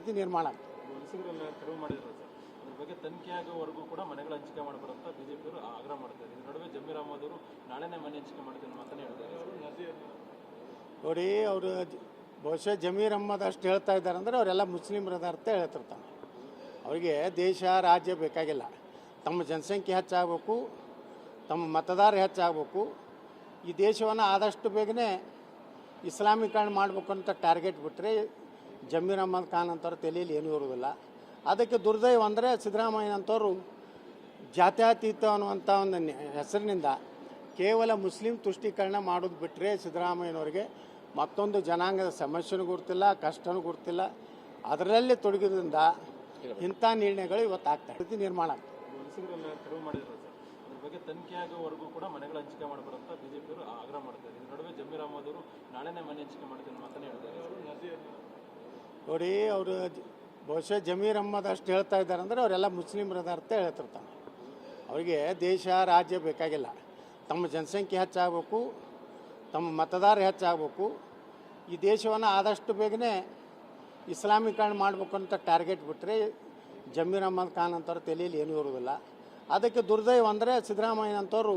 ಪರಿಸ್ಥಿತಿ ನಿರ್ಮಾಣ ಆಗ್ತದೆ. ವಲಸಿಗರೆಲ್ಲ ತೆರವು ಮಾಡಿದ್ರು ಸರ್, ಅದ್ರ ಬಗ್ಗೆ ತನಿಖೆ ಆಗೋವರೆಗೂ ಕೂಡ ಮನೆಗಳ ಹಂಚಿಕೆ ಮಾಡಬಾರಂತ ಬಿಜೆಪಿಯವರು ಆಗ್ರಹ ಮಾಡ್ತಾರೆ. ಇದ್ರ ನಡುವೆ ಜಮೀರ್ ಅಹಮದ್ ಅವರು ನಾಳೆನೇ ಮನೆ ಹಂಚಿಕೆ ಮಾಡ್ತೀನಿ ಮಾತನೇ ಹೇಳ್ತಾರೆ. ನೋಡಿ, ಅವರು ಬಹುಶಃ ಜಮೀರ್ ಅಹಮದ್ ಅಷ್ಟು ಹೇಳ್ತಾ ಇದ್ದಾರೆ ಅಂದರೆ ಅವರೆಲ್ಲ ಮುಸ್ಲಿಮರದ ಅರ್ಥ ಹೇಳ್ತಿರ್ತಾನೆ. ಅವರಿಗೆ ದೇಶ ರಾಜ್ಯ ಬೇಕಾಗಿಲ್ಲ, ತಮ್ಮ ಜನಸಂಖ್ಯೆ ಹೆಚ್ಚಾಗಬೇಕು, ತಮ್ಮ ಮತದಾರ ಹೆಚ್ಚಾಗಬೇಕು, ಈ ದೇಶವನ್ನು ಆದಷ್ಟು ಬೇಗನೆ ಇಸ್ಲಾಮೀಕರಣ ಮಾಡಬೇಕು ಅಂತ ಟಾರ್ಗೆಟ್ ಬಿಟ್ಟರೆ ಜಮೀರ್ ಅಹಮದ್ ಖಾನ್ ಅಂತವ್ರ ತಲೆಯಲ್ಲಿ ಏನೂ ಇರೋದಿಲ್ಲ. ಅದಕ್ಕೆ ದುರ್ದೈವ ಅಂದರೆ ಸಿದ್ದರಾಮಯ್ಯನಂಥವ್ರು ಜಾತ್ಯತೀತ ಅನ್ನುವಂಥ ಒಂದು ಹೆಸರಿನಿಂದ ಕೇವಲ ಮುಸ್ಲಿಂ ತುಷ್ಟೀಕರಣ ಮಾಡೋದು ಬಿಟ್ಟರೆ ಸಿದ್ದರಾಮಯ್ಯನವ್ರಿಗೆ ಮತ್ತೊಂದು ಜನಾಂಗದ ಸಮಸ್ಯೆನೂ ಗುರ್ತಿಲ್ಲ, ಕಷ್ಟನೂ ಗುರ್ತಿಲ್ಲ. ಅದರಲ್ಲಿ ತೊಡಗಿದ್ರಿಂದ ಇಂಥ ನಿರ್ಣಯಗಳು ಇವತ್ತು ಆಗ್ತದೆ, ನಿರ್ಮಾಣ ಆಗ್ತದೆ. ವಲಸಿಗರೆಲ್ಲ ತೆರವು ಮಾಡಿದ್ರು ಸರ್, ಅದ್ರ ಬಗ್ಗೆ ತನಿಖೆ ಆಗೋವರೆಗೂ ಕೂಡ ಮನೆಗಳ ಹಂಚಿಕೆ ಮಾಡಬಾರಂತ ಬಿಜೆಪಿಯವರು ಆಗ್ರಹ ಮಾಡ್ತಾರೆ. ಇದ್ರ ನಡುವೆ ಜಮೀರ್ ಅಹಮದ್ ಅವರು ನಾಳೆನೇ ಮನೆ ಹಂಚಿಕೆ ಮಾಡ್ತೀನಿ ಮಾತನೇ ಹೇಳ್ತಾರೆ. ನೋಡಿ, ಅವರು ಬಹುಶಃ ಜಮೀರ್ ಅಹಮದ್ ಅಷ್ಟು ಹೇಳ್ತಾ ಇದ್ದಾರೆ ಅಂದರೆ ಅವರೆಲ್ಲ ಮುಸ್ಲಿಮರದ ಅರ್ಥ ಹೇಳ್ತಿರ್ತಾನೆ. ಅವರಿಗೆ ದೇಶ ರಾಜ್ಯ ಬೇಕಾಗಿಲ್ಲ, ತಮ್ಮ ಜನಸಂಖ್ಯೆ ಹೆಚ್ಚಾಗಬೇಕು, ತಮ್ಮ ಮತದಾರ ಹೆಚ್ಚಾಗಬೇಕು, ಈ ದೇಶವನ್ನು ಆದಷ್ಟು ಬೇಗನೆ ಇಸ್ಲಾಮೀಕರಣ ಮಾಡಬೇಕು ಅಂತ ಟಾರ್ಗೆಟ್ ಬಿಟ್ಟರೆ ಜಮೀರ್ ಅಹಮದ್ ಖಾನ್ ಅಂತವ್ರ ತಲೆಯಲ್ಲಿ ಏನೂ ಇರೋದಿಲ್ಲ. ಅದಕ್ಕೆ ದುರ್ದೈವ ಅಂದರೆ ಸಿದ್ದರಾಮಯ್ಯನಂಥವ್ರು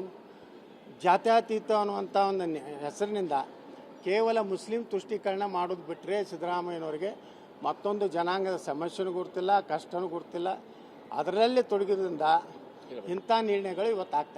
ಜಾತ್ಯತೀತ ಅನ್ನುವಂಥ ಒಂದು ಹೆಸರಿನಿಂದ ಕೇವಲ ಮುಸ್ಲಿಂ ತುಷ್ಟೀಕರಣ ಮಾಡೋದು ಬಿಟ್ಟರೆ ಸಿದ್ದರಾಮಯ್ಯನವ್ರಿಗೆ ಮತ್ತೊಂದು ಜನಾಂಗದ ಸಮಸ್ಯೆನೂ ಗುರ್ತಿಲ್ಲ, ಕಷ್ಟನೂ ಗುರ್ತಿಲ್ಲ. ಅದರಲ್ಲಿ ತೊಡಗಿದ್ರಿಂದ ಇಂಥ ನಿರ್ಣಯಗಳು ಇವತ್ತು ಆಗ್ತವೆ.